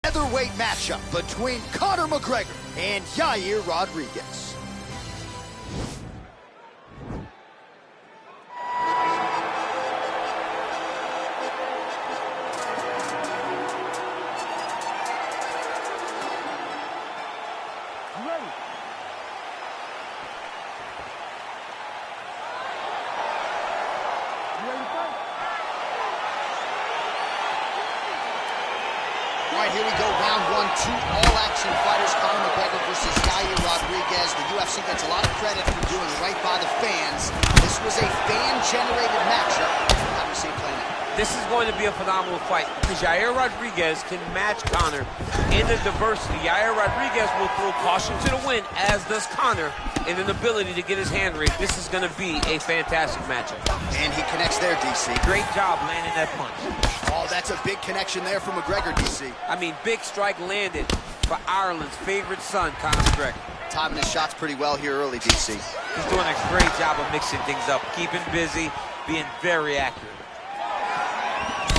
Featherweight matchup between Conor McGregor and Yair Rodriguez. All right, here we go, round one, two all-action fighters, Conor McGregor versus Yair Rodriguez. The UFC gets a lot of credit for doing right by the fans. This was a fan-generated matchup. How do you see it playing out? This is going to be a phenomenal fight because Yair Rodriguez can match Conor in the diversity. Yair Rodriguez will throw caution to the wind, as does Conor, in an ability to get his hand raised. This is going to be a fantastic matchup. And he connects there, DC. Great job landing that punch. Oh, that's a big connection there for McGregor, DC. I mean, big strike landed for Ireland's favorite son, Conor McGregor. Timing his shots pretty well here early, DC. He's doing a great job of mixing things up, keeping busy, being very accurate.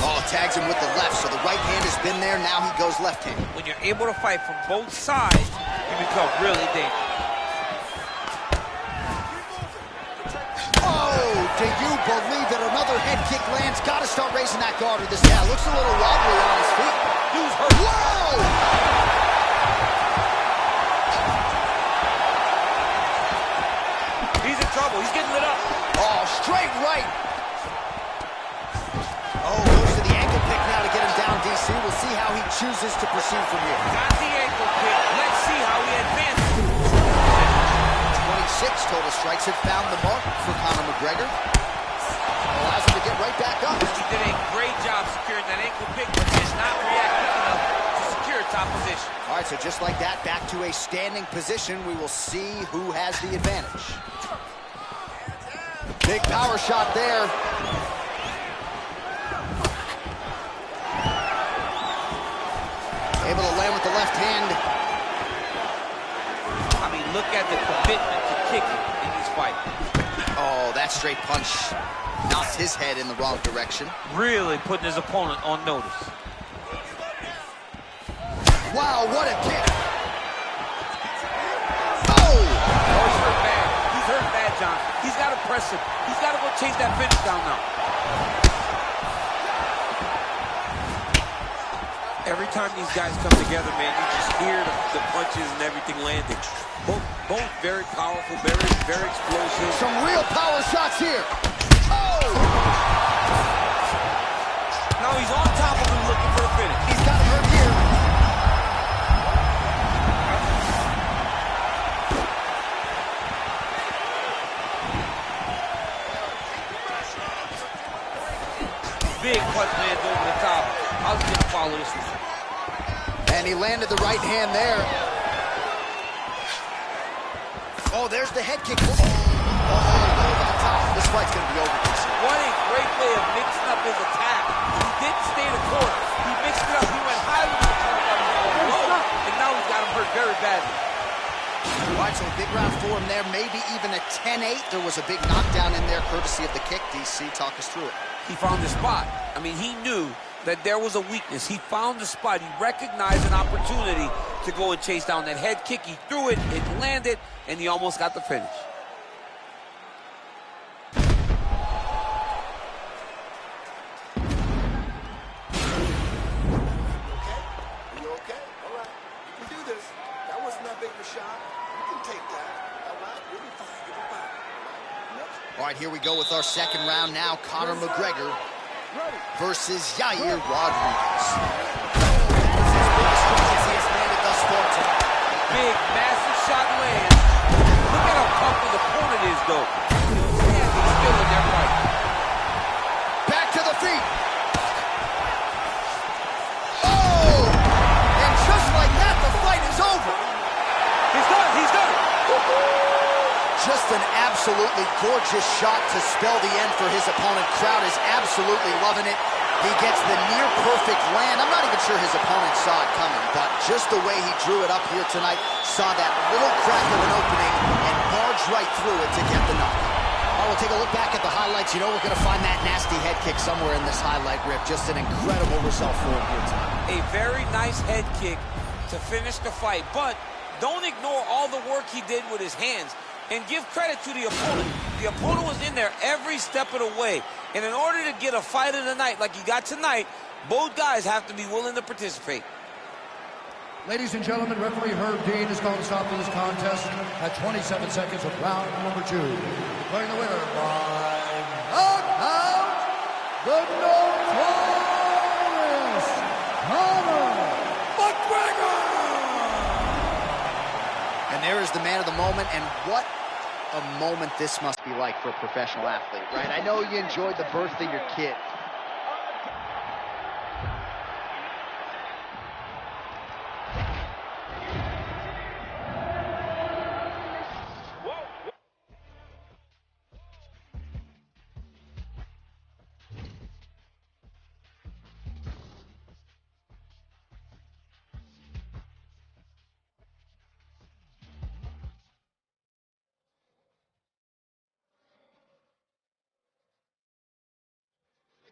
Oh, tags him with the left, so the right hand has been there, now he goes left hand. When you're able to fight from both sides, you become really dangerous. Oh, do you believe that another head kick lands? Gotta start raising that guard, or this guy looks a little wobbly on his feet. Dude's hurt. Whoa! He's in trouble, he's getting lit up. Oh, straight right. Oh, goes to the ankle pick now to get him down, DC. We'll see how he chooses to proceed from here. Got the ankle pick. Let's see how he advances. 26 total strikes have found the mark for Conor McGregor. Allows him to get right back up. He did a great job securing that ankle pick, but did not react quick enough to secure top position. All right, so just like that, back to a standing position. We will see who has the advantage. Big power shot there. Able to land with the left hand. I mean, look at the commitment to kicking in these fights. Oh, that straight punch knocked his head in the wrong direction. Really putting his opponent on notice. Wow, what a kick. Oh! Oh, he's hurt bad. He's hurt bad, John. He's got to press him. He's got to go chase that finish down now. Every time these guys come together, man, you just hear the punches and everything landing. Both very powerful, very explosive. Some real power shots here. Oh! Now he's on top of him looking for a finish. He's got him hurt here. Big punch lands over the top. How's he gonna follow this one? And he landed the right hand there. Oh, there's the head kick. Oh, over the top. This fight's gonna be over. What a great way of mixing up his attack. He didn't stay the course. He mixed it up. He went high with the low, and now he's got him hurt very badly. All right, so a big round for him there. Maybe even a 10-8. There was a big knockdown in there, courtesy of the kick. DC, talk us through it. He found the spot. I mean, he knew that there was a weakness. He found the spot. He recognized an opportunity to go and chase down that head kick. He threw it, it landed, and he almost got the finish. You okay? All right. You can do this. That wasn't that big of a shot. You can take that. All right? You'll be fine. You'll be fine. All right, here we go with our second round now. Conor McGregor versus Yair Rodriguez. Big, massive shot lands. Look at how tough the opponent is, though. Man, he's still in there fight. Back to the feet. Oh! And just like that, the fight is over. He's done. He's done. Just an absolutely gorgeous shot to spell the end for his opponent. Crowd is absolutely loving it. He gets the near-perfect land. I'm not even sure his opponent saw it coming, but just the way he drew it up here tonight, saw that little crack of an opening and barged right through it to get the knockout. A we'll take a look back at the highlights. You know we're going to find that nasty head kick somewhere in this highlight rip. Just an incredible result for him here tonight. A very nice head kick to finish the fight, but don't ignore all the work he did with his hands, and give credit to the opponent. The opponent was in there every step of the way, and in order to get a fight of the night like you got tonight, both guys have to be willing to participate. Ladies and gentlemen, referee Herb Dean has called a stop to this contest at 27 seconds of round number 2. Declaring the winner by knockout, the notorious Conor McGregor! And there is the man of the moment, and what a moment this must be like for a professional athlete, right? I know you enjoyed the birth of your kid.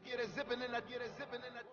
Get a zipping in that, get a zipping in that.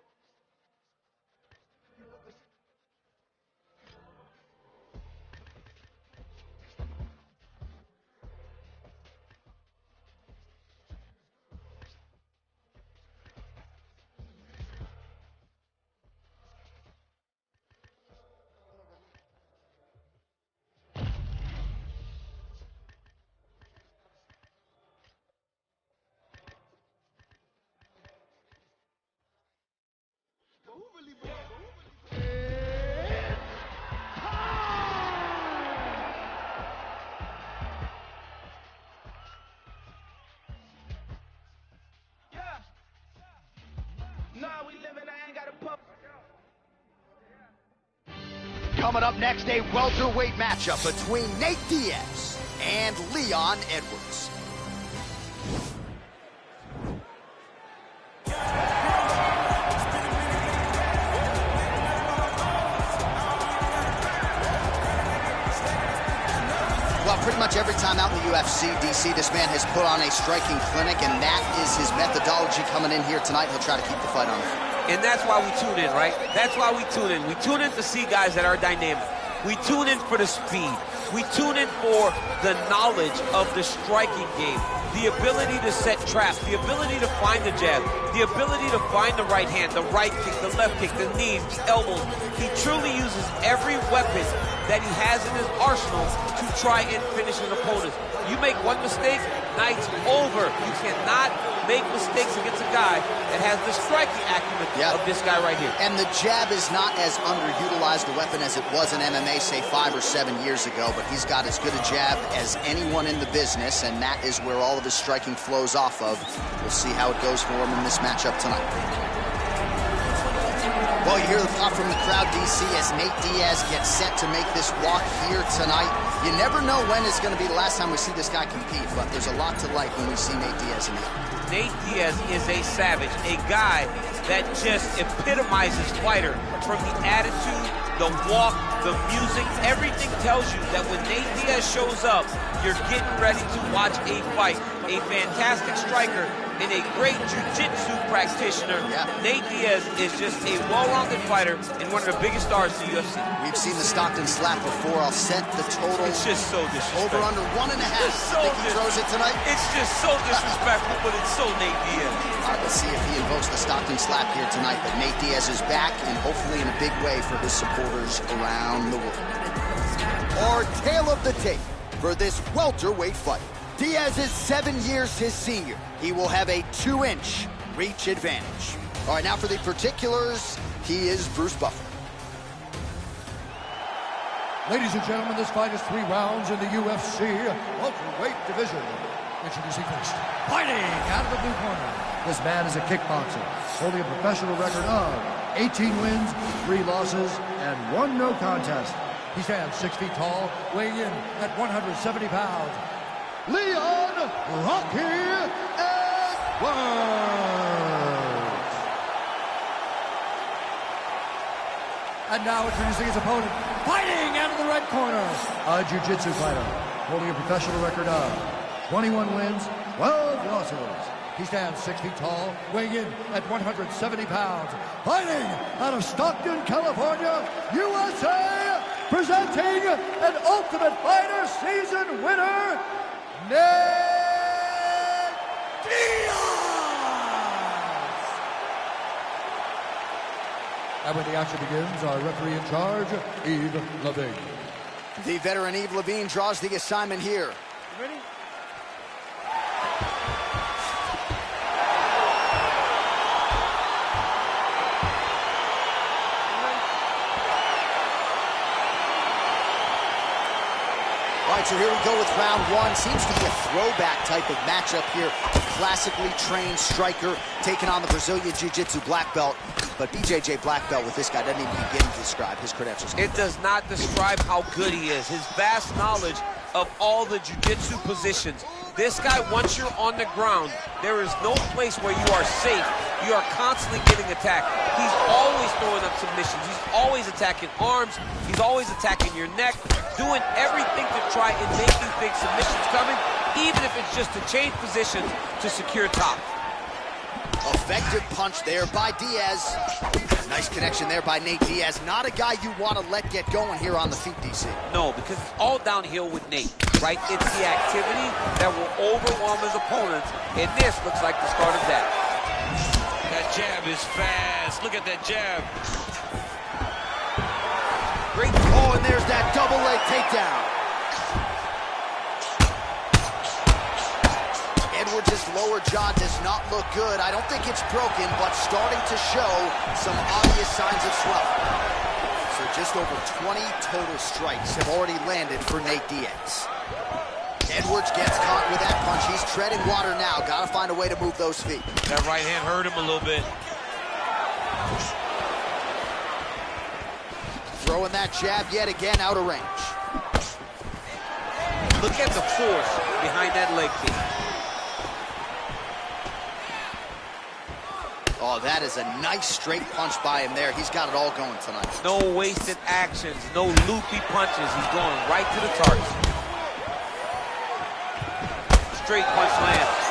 Coming up next, a welterweight matchup between Nate Diaz and Leon Edwards. Well, pretty much every time out in the UFC, DC, this man has put on a striking clinic, and that is his methodology coming in here tonight. He'll try to keep the fight on the floor. And that's why we tune in, right? That's why we tune in. We tune in to see guys that are dynamic. We tune in for the speed. We tune in for the knowledge of the striking game, the ability to set traps, the ability to find the jab, the ability to find the right hand, the right kick, the left kick, the knees, elbows. He truly uses every weapon that he has in his arsenal to try and finish his opponent. You make one mistake, night's over. You cannot make mistakes against a guy that has the striking acumen of this guy right here. And the jab is not as underutilized a weapon as it was in MMA, say 5 or 7 years ago, but he's got as good a jab as anyone in the business, and that is where all of his striking flows off of. We'll see how it goes for him in this matchup tonight. Well, you hear the pop from the crowd, DC, as Nate Diaz gets set to make this walk here tonight. You never know when it's going to be the last time we see this guy compete, but there's a lot to like when we see Nate Diaz in the ring. Nate Diaz is a savage, a guy that just epitomizes fighter. From the attitude, the walk, the music, everything tells you that when Nate Diaz shows up, you're getting ready to watch a fight. A fantastic striker and a great jiu-jitsu practitioner. Nate Diaz is just a well-rounded fighter and one of the biggest stars in the UFC. We've seen the Stockton slap before. I'll set the total. It's just so disrespectful. Over under 1.5. I think he throws it tonight. It's just so disrespectful, but it's so Nate Diaz. All right, let's see if he invokes the Stockton slap here tonight. But Nate Diaz is back, and hopefully in a big way for his supporters around the world. Our tale of the tape for this welterweight fight. Diaz is 7 years his senior. He will have a 2-inch reach advantage. All right, now for the particulars, he is Bruce Buffer. Ladies and gentlemen, this fight is 3 rounds in the UFC welterweight division. Introducing first, fighting out of the blue corner. This man is a kickboxer, holding a professional record of 18 wins, 3 losses, and 1 no contest. He stands 6 feet tall, weighing in at 170 pounds. Leon Rocky Edwards. And now introducing his opponent, fighting out of the red corner, a jiu-jitsu fighter, holding a professional record of 21 wins, 12 losses. He stands 6 feet tall, weighing in at 170 pounds. Fighting out of Stockton, California, USA, presenting an Ultimate Fighter season winner, Nate Diaz! And when the action begins, our referee in charge, Yves Lavigne. The veteran Yves Lavigne draws the assignment here. You ready? All right, so here we go with round one. Seems to be a throwback type of matchup here. Classically trained striker taking on the Brazilian Jiu-Jitsu black belt. But BJJ black belt with this guy doesn't even begin to describe his credentials. It does not describe how good he is. His vast knowledge of all the jiu-jitsu positions. This guy, once you're on the ground, there is no place where you are safe. You are constantly getting attacked. He's always throwing up submissions. He's always attacking arms. He's always attacking your neck, doing everything to try and make you think submissions coming, even if it's just to change positions to secure top. Effective punch there by Diaz. Nice connection there by Nate Diaz. Not a guy you want to let get going here on the feet, DC. No, because it's all downhill with Nate, right? It's the activity that will overwhelm his opponents, and this looks like the start of that. That jab is fast. Look at that jab. Great. Oh, and there's that double leg takedown. Edwards' lower jaw does not look good. I don't think it's broken, but starting to show some obvious signs of swelling. So just over 20 total strikes have already landed for Nate Diaz. Edwards gets caught with that punch. He's treading water now. Got to find a way to move those feet. That right hand hurt him a little bit. Throwing that jab yet again out of range. Look at the force behind that leg kick. Oh, that is a nice straight punch by him there. He's got it all going tonight. No wasted actions, no loopy punches. He's going right to the target. Straight punch lands.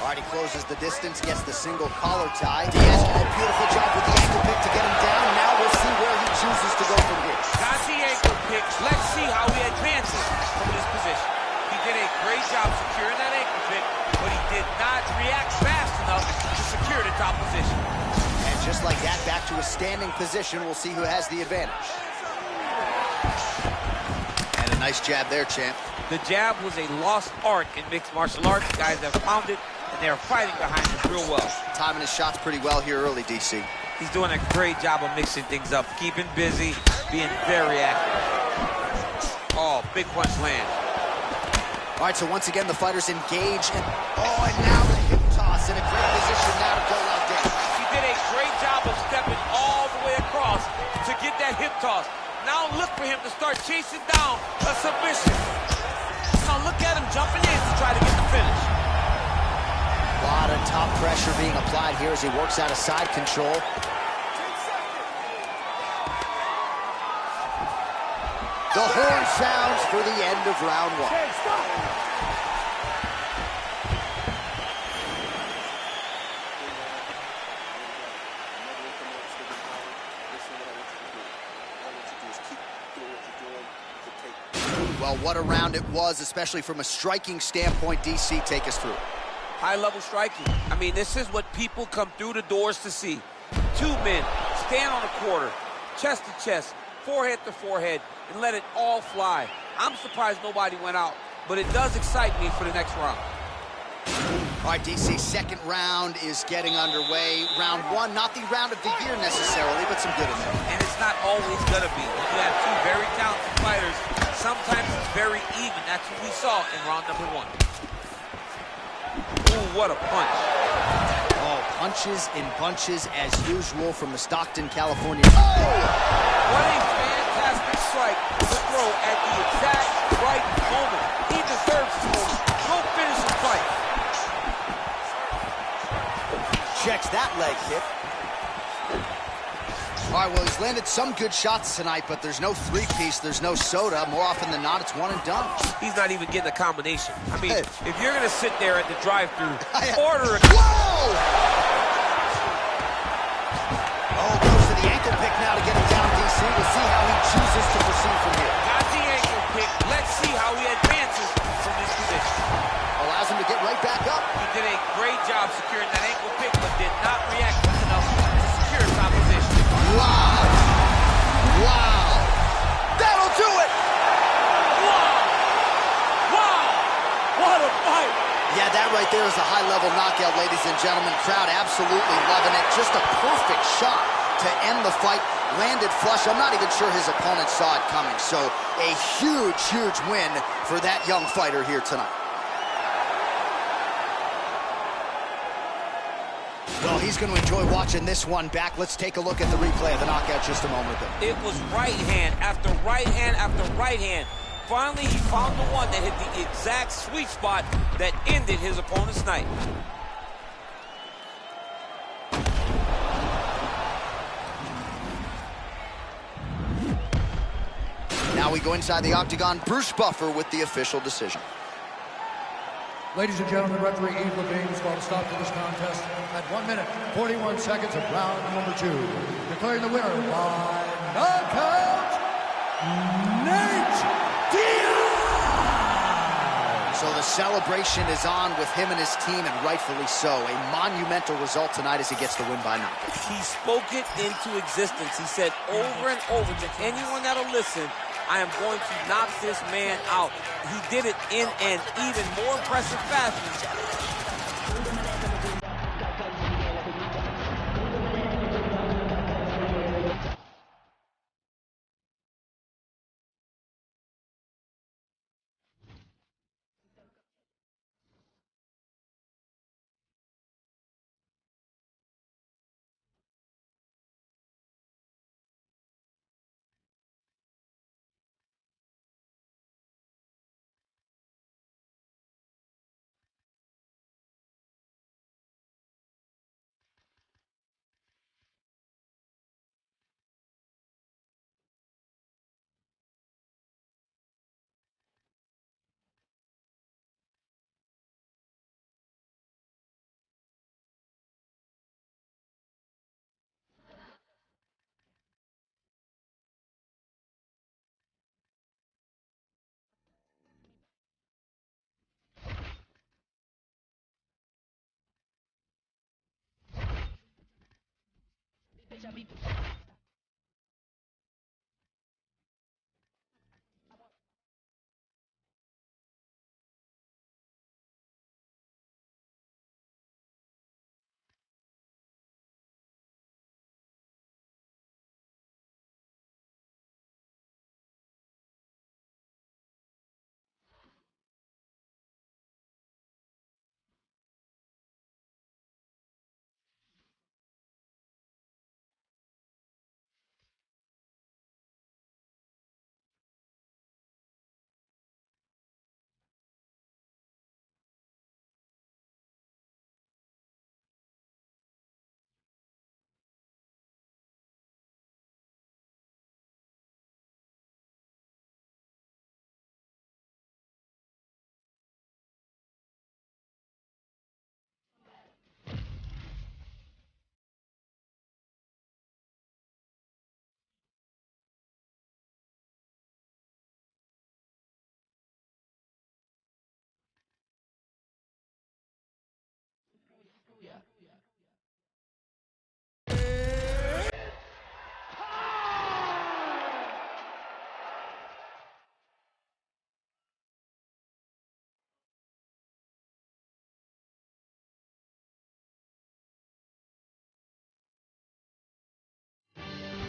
All right, he closes the distance, gets the single collar tie. Diaz, a beautiful job with the ankle pick to get him down. Now we'll see where he chooses to go from here. Got the ankle pick. Let's see how he advances from this position. He did a great job securing that ankle pick, but he did not react fast enough to secure the top position. And just like that, back to a standing position. We'll see who has the advantage. And a nice jab there, champ. The jab was a lost art in mixed martial arts. Guys have found it, and they're fighting behind it real well. Timing his shots pretty well here early, DC. He's doing a great job of mixing things up, keeping busy, being very active. Oh, big punch land. All right, so once again, the fighters engage. And now the hip toss in a great position now to go out there. He did a great job of stepping all the way across to get that hip toss. Now look for him to start chasing down a submission. Now look at him jumping in to try to get the finish. A lot of top pressure being applied here as he works out of side control. The horn sounds for the end of round one. Well, what a round it was, especially from a striking standpoint. DC, take us through. High-level striking. I mean, this is what people come through the doors to see. Two men stand on a quarter, chest to chest, forehead to forehead, and let it all fly. I'm surprised nobody went out, but it does excite me for the next round. All right, DC, second round is getting underway. Round one, not the round of the year necessarily, but some good in there. And it's not always gonna be. You have two very talented fighters. Sometimes it's very even. That's what we saw in round number one. Ooh, what a punch. Oh, punches in bunches as usual from the Stockton, California. Oh! What a fantastic strike to throw at the exact right moment. He deserves this moment. Go finish the fight. Checks that leg kick. All right, well, he's landed some good shots tonight, but there's no three-piece, there's no soda. More often than not, it's one and done. He's not even getting a combination. I mean, if you're going to sit there at the drive-thru, order a... Whoa! Oh, goes for the ankle pick now to get him down, DC. We'll see how he chooses to proceed from here. Got the ankle pick. Let's see how he advances from this position. Allows him to get right back up. He did a great job securing that ankle pick, but did not react quick enough to secure top position. Wow. Wow. That'll do it. Wow. Wow. What a fight. Yeah, that right there is a high-level knockout, ladies and gentlemen. Crowd absolutely loving it. Just a perfect shot to end the fight. Landed flush. I'm not even sure his opponent saw it coming. So a huge, huge win for that young fighter here tonight. Well, he's going to enjoy watching this one back. Let's take a look at the replay of the knockout just a moment ago. It was right hand after right hand after right hand. Finally, he found the one that hit the exact sweet spot that ended his opponent's night. Now we go inside the octagon. Bruce Buffer with the official decision. Ladies and gentlemen, referee Yves Lavigne has called a stop to this contest at 1 minute, 41 seconds of round number 2. Declaring the winner by knockout, Nate Diaz! So the celebration is on with him and his team, and rightfully so. A monumental result tonight as he gets the win by knockout. He spoke it into existence. He said over and over to anyone that'll listen, I am going to knock this man out. He did it in an even more impressive fashion.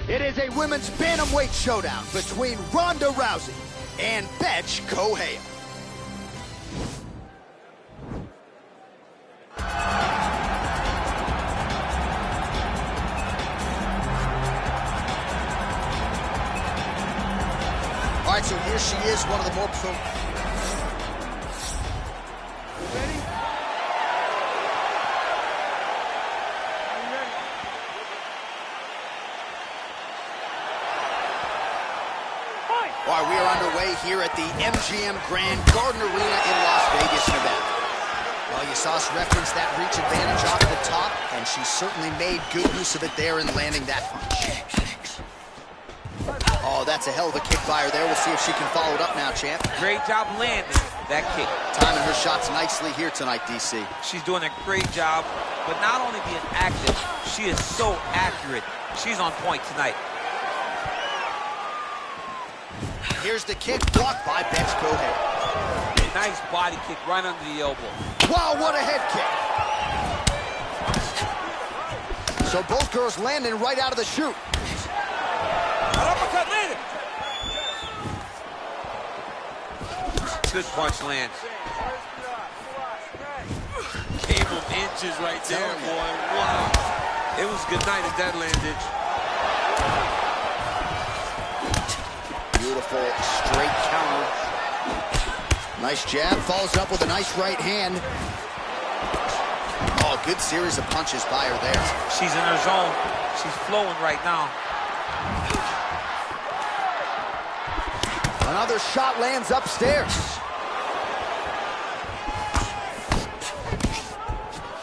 It is a women's bantamweight showdown between Ronda Rousey and Bethe Correia. All right, so here she is, one of the more All right, we are underway here at the MGM Grand Garden Arena in Las Vegas, Nevada. Well, you saw us reference that reach advantage off the top, and she certainly made good use of it there in landing that punch. Oh, that's a hell of a kick fire there. We'll see if she can follow it up now, champ. Great job landing that kick. Timing her shots nicely here tonight, DC. She's doing a great job, but not only being active, she is so accurate. She's on point tonight. Here's the kick, blocked by Betts Kohay. Nice body kick right under the elbow. Wow, what a head kick. So both girls landing right out of the chute. Uppercut landed. Good punch lands. Came from inches right there, boy. Wow. It was good night as that landed. Beautiful straight counter. Nice jab, follows up with a nice right hand. Oh, good series of punches by her there. She's in her zone. She's flowing right now. Another shot lands upstairs.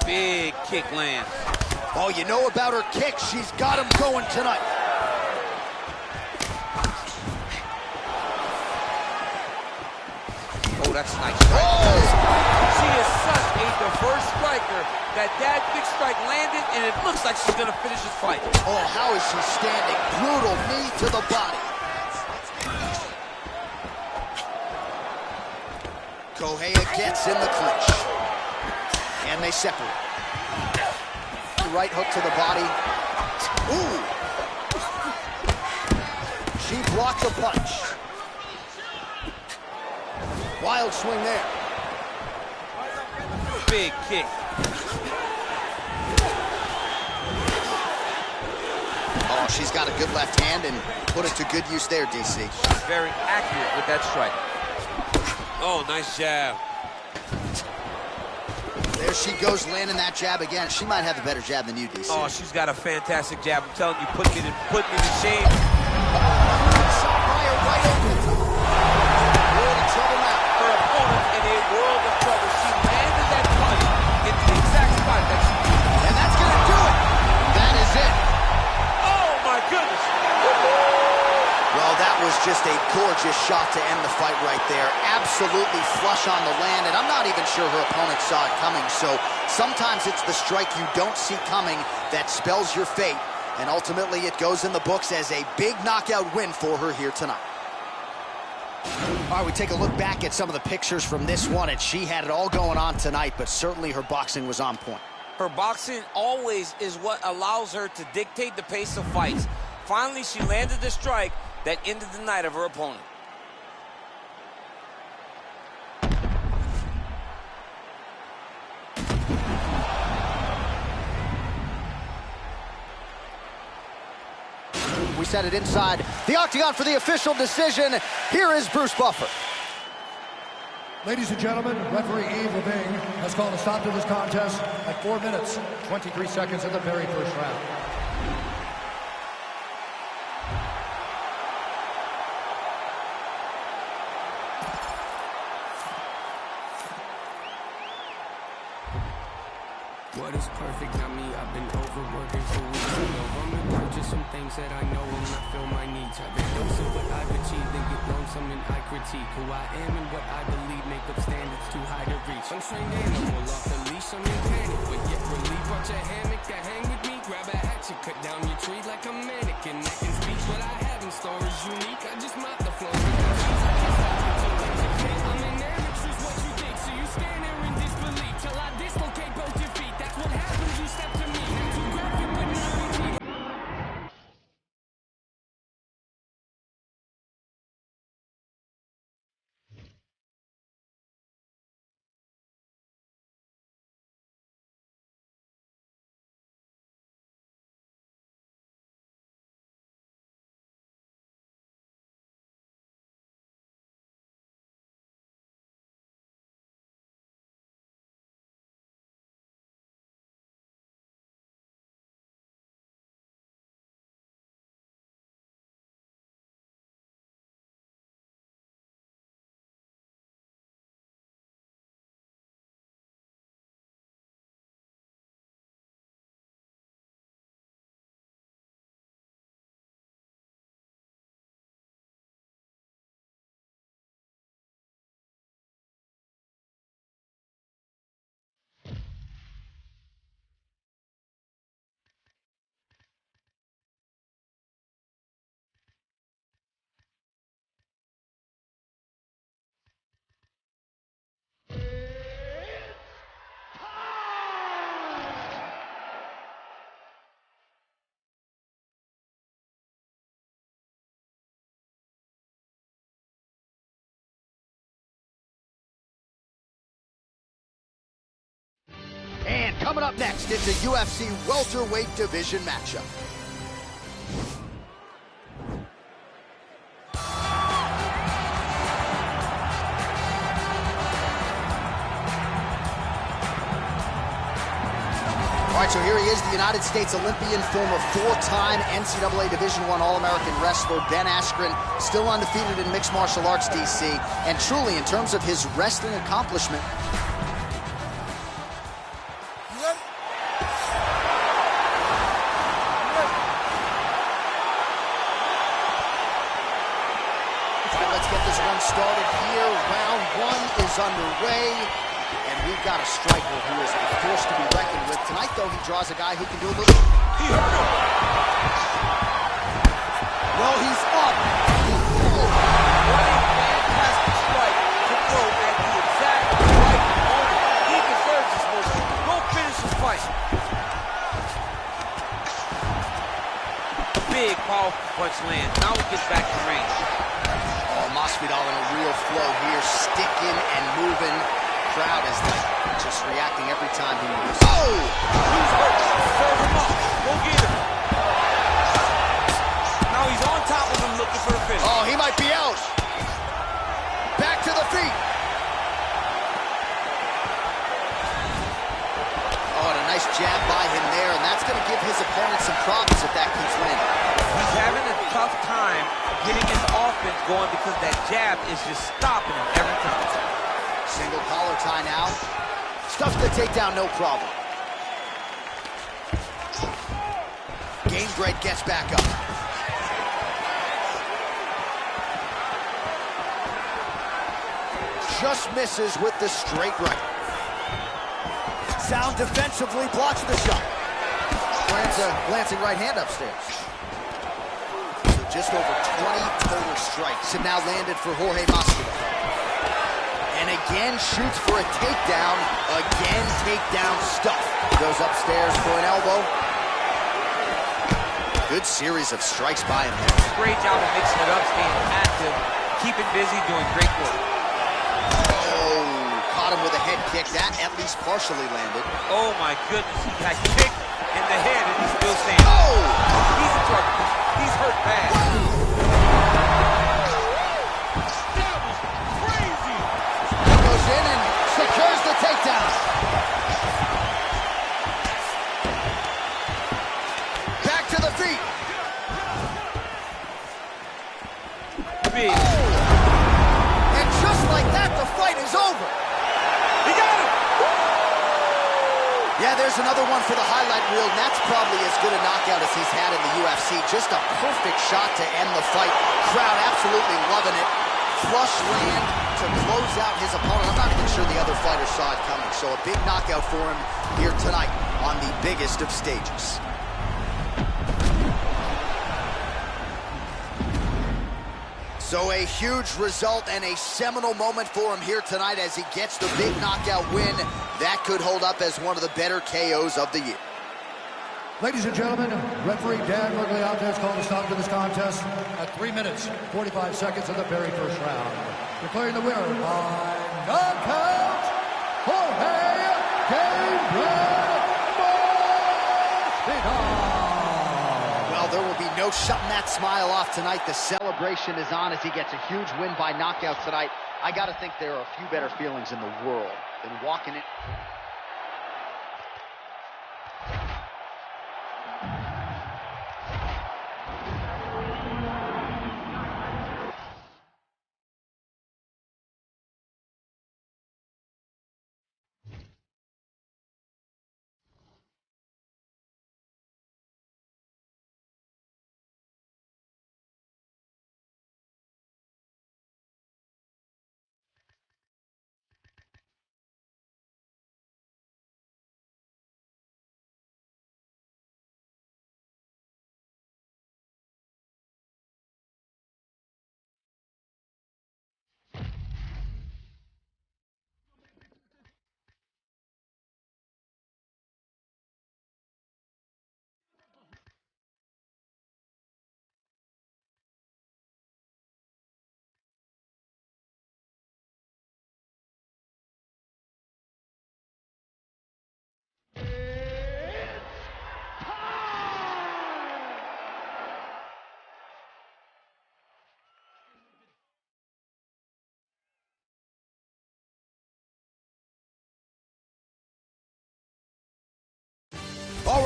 Big kick lands. Oh, you know about her kick. She's got him going tonight. Oh, that's a nice strike. Oh! She is such a diverse striker that big strike landed, and it looks like she's going to finish this fight. Oh, how is she standing? Brutal knee to the body. Correia gets in the clinch. And they separate. Right hook to the body. Ooh! She blocked the punch. Wild swing there. Big kick. Oh, she's got a good left hand and put it to good use there, DC. She's very accurate with that strike. Oh, nice jab. There she goes, landing that jab again. She might have a better jab than you, DC. Oh, she's got a fantastic jab. I'm telling you, putting it in shame. Shot by her right open. World of trouble now. Her opponent in a world of trouble. She landed that punch into the exact spot that she needed. And that's going to do it. That is it. Oh, my goodness. Well, that was just a gorgeous shot to end the fight right there. Absolutely flush on the land, and I'm not even sure her opponent saw it coming. So sometimes it's the strike you don't see coming that spells your fate, and ultimately it goes in the books as a big knockout win for her here tonight. All right, we take a look back at some of the pictures from this one, and she had it all going on tonight, but certainly her boxing was on point. Her boxing always is what allows her to dictate the pace of fights. Finally, she landed the strike that ended the night of her opponent. We set it inside the octagon for the official decision. Here is Bruce Buffer. Ladies and gentlemen, referee Yves Lavigne has called a stop to this contest at 4 minutes, 23 seconds of the very first round. What is perfect, not me, I've been overworking for weeks. I go home and purchase some things that I know will not fill my needs. I've been dose of what I've achieved and get lonesome and I critique who I am and what I believe make up standards too high to reach. Untrained animal off the leash, I'm in panic, but yet relief. Brought your hammock to hang with me, grab a hatchet, cut down your tree like a mannequin. I can speak what I have in store is unique, I just mop the floor. I'm in there, it's just what you think, so you stand there in disbelief till I dislocate both your feet. That's what happens, you step to me. I'm too graphic, but not Coming up next, it's a UFC welterweight division matchup. All right, so here he is, the United States Olympian, former four-time NCAA Division I All-American wrestler Ben Askren, still undefeated in mixed martial arts, DC, and truly, in terms of his wrestling accomplishment, let's get this one started here. Round one is underway, and we've got a striker who is a force to be reckoned with. Tonight, though, he draws a guy who can do a little... He hurt him! Well, he's up. What a fantastic strike to throw at the exact right moment. He deserves this moment. Go finish his fight. Big, powerful punch lands. Now he gets back to range. Masvidal in a real flow here, sticking and moving. Crowd is like just reacting every time he moves. Oh! He's hurt. Serve him up. Go get him. Now he's on top of him looking for the finish. Oh, he might be out. Back to the feet. Oh, and a nice jab by him there, and that's going to give his opponent some problems if that keeps landing. He's having a tough time getting his offense going because that jab is just stopping him every time. Single collar tie now. Stuffs the takedown, no problem. Gamebred gets back up. Just misses with the straight right. Sound defensively blocks the shot. Lands a glancing right hand upstairs. Just over 20 total strikes have now landed for Jorge Masvidal. And again shoots for a takedown. Again takedown stuff. Goes upstairs for an elbow. Good series of strikes by him there. Great job of mixing it up, staying active, keeping busy, doing great work. Oh, caught him with a head kick. That at least partially landed. Oh my goodness, he got kicked in the head and he's still standing. Oh! He's in trouble. He's hurt bad. That was crazy. He goes in and secures the takedown. Back to the feet. Big. And just like that, the fight is over. He got him. Yeah, there's another one for the highlight reel, and that's probably as good a knockout as he's had in the UFC. Just a perfect shot to end the fight. Crowd absolutely loving it. Flush land to close out his opponent. I'm not even sure the other fighter saw it coming, so a big knockout for him here tonight on the biggest of stages. So a huge result and a seminal moment for him here tonight as he gets the big knockout win. That could hold up as one of the better KOs of the year. Ladies and gentlemen, referee Dan Miragliotta has called a stop to this contest at 3 minutes, 45 seconds of the very first round. Declaring the winner by knockout, Jorge Gamebred Masvidal. Well, there will be no shutting that smile off tonight. The celebration is on as he gets a huge win by knockout tonight. I got to think there are a few better feelings in the world than walking it.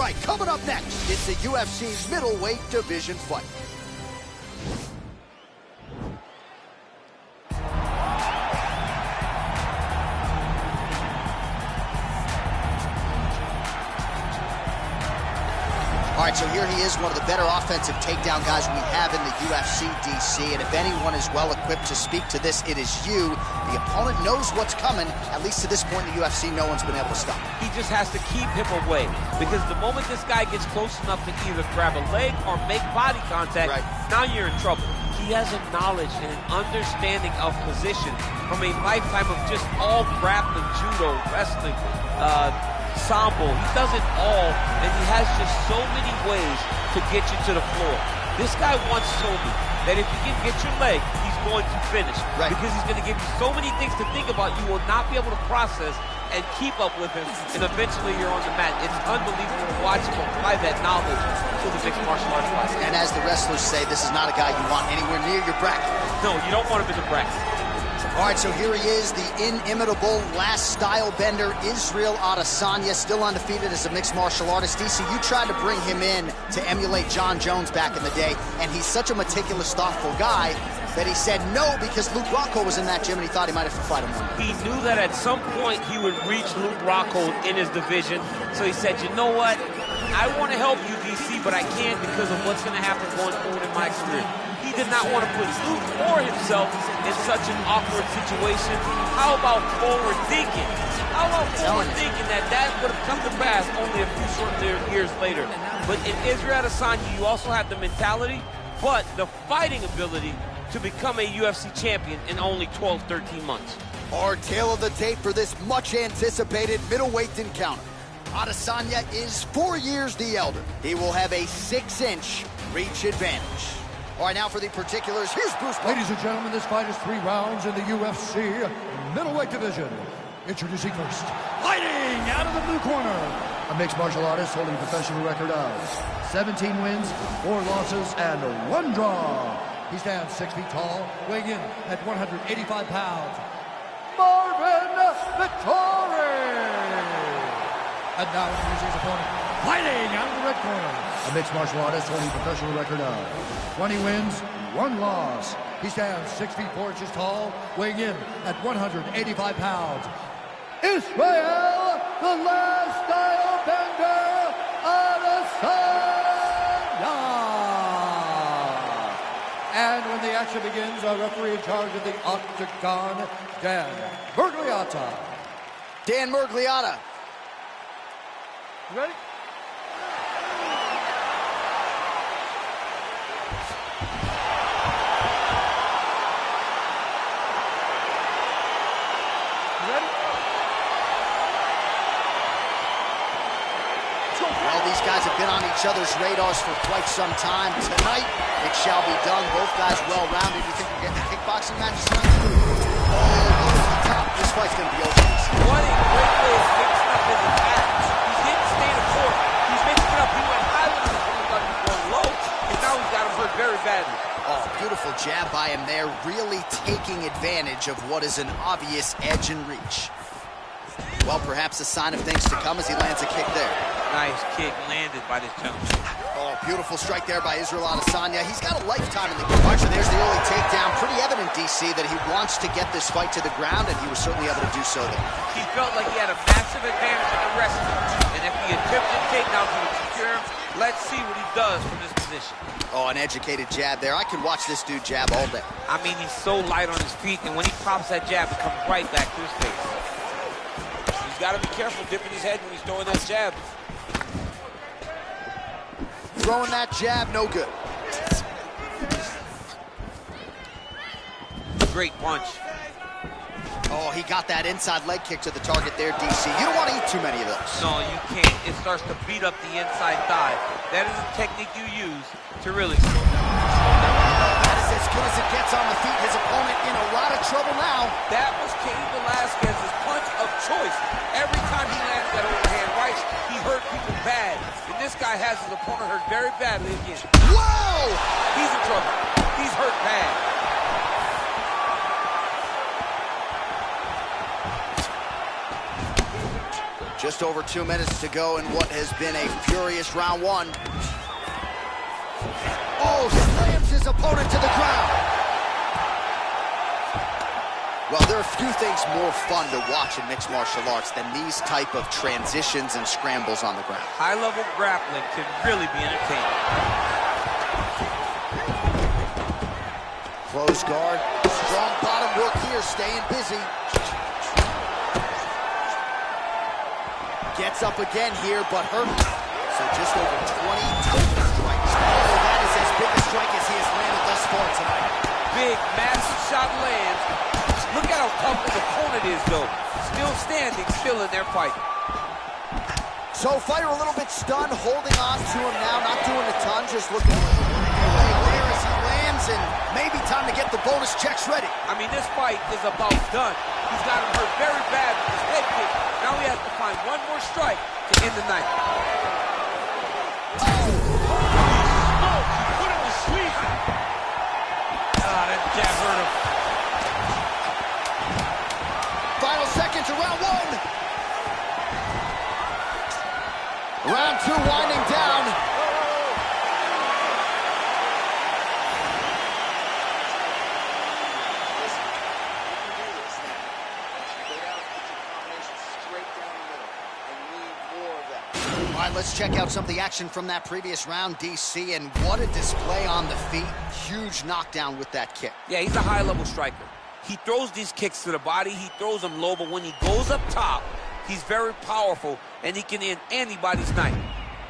right, coming up next, it's the UFC middleweight division fight. All right, so here he is, one of the better offensive takedown guys we have in the UFC, DC. And if anyone is well-equipped to speak to this, it is you. The opponent knows what's coming. At least to this point in the UFC, no one's been able to stop him. He just has to keep him away, because the moment this guy gets close enough to either grab a leg or make body contact, now you're in trouble. He has a knowledge and an understanding of position from a lifetime of just all grappling, judo, wrestling, sambo. He does it all, and he has just so many ways to get you to the floor. This guy once told me that if you can get your leg, he's going to finish. Because he's going to give you so many things to think about, you will not be able to process and keep up with him, and eventually you're on the mat. It's unbelievable to watch him apply that knowledge to the mixed martial arts fight. And as the wrestlers say, this is not a guy you want anywhere near your bracket. No, you don't want him in the bracket. All right, so here he is, the inimitable last style bender, Israel Adesanya, still undefeated as a mixed martial artist. DC, you tried to bring him in to emulate John Jones back in the day, and he's such a meticulous, thoughtful guy that he said no because Luke Rockhold was in that gym and he thought he might have to fight him one day. He knew that at some point he would reach Luke Rockhold in his division, so he said, you know what, I want to help you, DC, but I can't because of what's going to happen going forward in my career. He did not want to put Luke or himself in such an awkward situation. How about forward thinking? How about forward thinking that would have come to pass only a few short years later? But in Israel Adesanya, you also have the mentality, but the fighting ability to become a UFC champion in only 12, 13 months. Our tale of the tape for this much-anticipated middleweight encounter. Adesanya is 4 years the elder. He will have a 6-inch reach advantage. All right, now for the particulars, here's Bruce. Ladies and gentlemen, this fight is 3 rounds in the UFC middleweight division. Introducing first, fighting out of the blue corner, a mixed martial artist holding a professional record of 17 wins, 4 losses, and 1 draw. He stands 6 feet tall, weighing in at 185 pounds. Marvin Vettori! And now introducing his opponent, fighting out of the red corner, a mixed martial artist holding a professional record of 20 wins, 1 loss. He stands 6 feet 4 inches tall, weighing in at 185 pounds. Israel, the last style bender, Adesanya! And when the action begins, our referee in charge of the Octagon, Dan Miragliotta. Dan Miragliotta. You ready? Well, these guys have been on each other's radars for quite some time. Tonight, it shall be done. Both guys well-rounded. You think we're getting a kickboxing match tonight? Oh, off the top. This fight's going to be over. What a great way of mixing up his attacks. He didn't stay in the court. He's mixing it up. He went high with his opponent, going low, and now he's got him hurt very badly. Oh, beautiful jab by him there, really taking advantage of what is an obvious edge and reach. Well, perhaps a sign of things to come as he lands a kick there. Nice kick landed by this gentleman. Oh, beautiful strike there by Israel Adesanya. He's got a lifetime in the kickboxing. There's the early takedown. Pretty evident, DC, that he wants to get this fight to the ground, and he was certainly able to do so there. He felt like he had a massive advantage in the wrestling, and if he attempted takedowns, he would secure him. Let's see what he does from this position. Oh, an educated jab there. I could watch this dude jab all day. I mean, he's so light on his feet, and when he pops that jab, it comes right back to his face. He's got to be careful dipping his head when he's throwing that jab. Throwing that jab, no good. Great punch. Oh, he got that inside leg kick to the target there, DC. You don't want to eat too many of those. No, you can't. It starts to beat up the inside thigh. That is a technique you use to really slow down. That is as good as it gets on the feet. His opponent in a lot of trouble now. That was Cain Velasquez's punch of choice. Every time he lands that overhand right, he hurt people bad. And this guy has his opponent hurt very badly again. Whoa! He's in trouble. He's hurt bad. Just over 2 minutes to go in what has been a furious round one. Oh, slams his opponent to the ground. Well, there are few things more fun to watch in mixed martial arts than these type of transitions and scrambles on the ground. High-level grappling can really be entertaining. Close guard, strong bottom work here, staying busy. Gets up again here, but hurt. So just over 20 total strikes. Oh, that is as big a strike as he has landed thus far tonight. Big, massive shot lands. Look at how tough his opponent is, though. Still standing, still in their fight. So fighter a little bit stunned, holding on to him now, not doing a ton, just looking there as he lands, and maybe time to get the bonus checks ready. I mean, this fight is about done. He's got him hurt very bad with his head kick. Now he has to find one more strike to end the night. Put him to sleep. Ah, that jab hurt him. Final seconds of round one. Round two winding down. All right, let's check out some of the action from that previous round, DC, and what a display on the feet. Huge knockdown with that kick. Yeah, he's a high-level striker. He throws these kicks to the body, he throws them low, but when he goes up top, he's very powerful, and he can end anybody's night.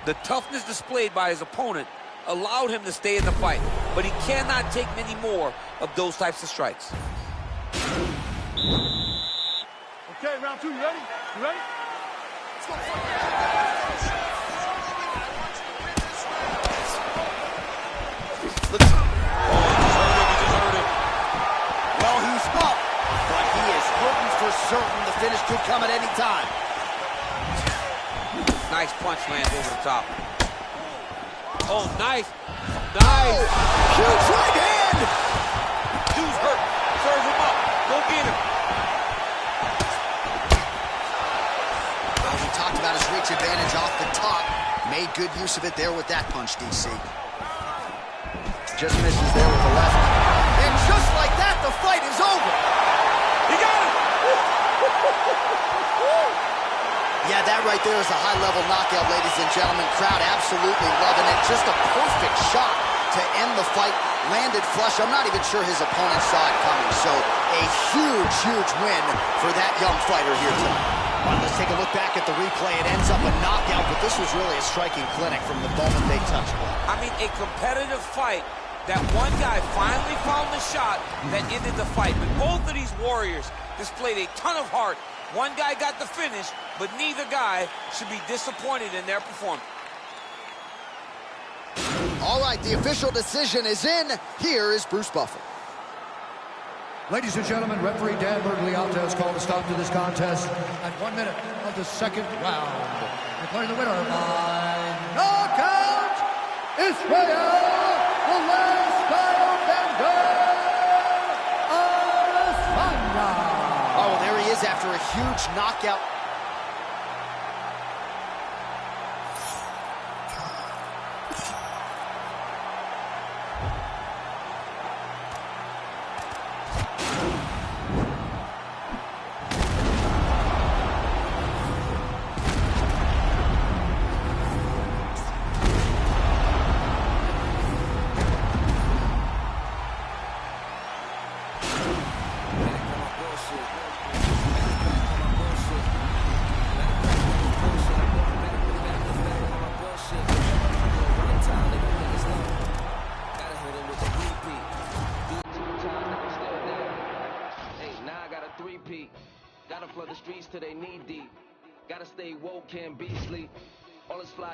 The toughness displayed by his opponent allowed him to stay in the fight, but he cannot take many more of those types of strikes. Okay, round two, you ready? You ready? Let's go. Well, he's up, but he is hoping for certain the finish could come at any time. Nice punch lands over the top. Oh, nice. Nice. Oh, huge right hand. Dude's hurt. Serve him up. Go get him. Well, we talked about his reach advantage off the top. Made good use of it there with that punch, DC. Just misses there with the left. And just like that, the fight is over. He got him. Yeah, that right there is a high-level knockout, ladies and gentlemen. Crowd absolutely loving it. Just a perfect shot to end the fight. Landed flush. I'm not even sure his opponent saw it coming. So a huge, huge win for that young fighter here tonight. All right, let's take a look back at the replay. It ends up a knockout, but this was really a striking clinic from the moment they touched it. I mean, a competitive fight. That one guy finally found the shot that ended the fight. But both of these warriors displayed a ton of heart. One guy got the finish, but neither guy should be disappointed in their performance. All right, the official decision is in. Here is Bruce Buffer. Ladies and gentlemen, referee Dan Bergliata has called a stop to this contest at 1 minute of the second round. Declaring the winner by knockout, Israel Oh, there he is after a huge knockout. Gotta flood the streets till they knee deep. Gotta stay woke, can't be sleep. All this fly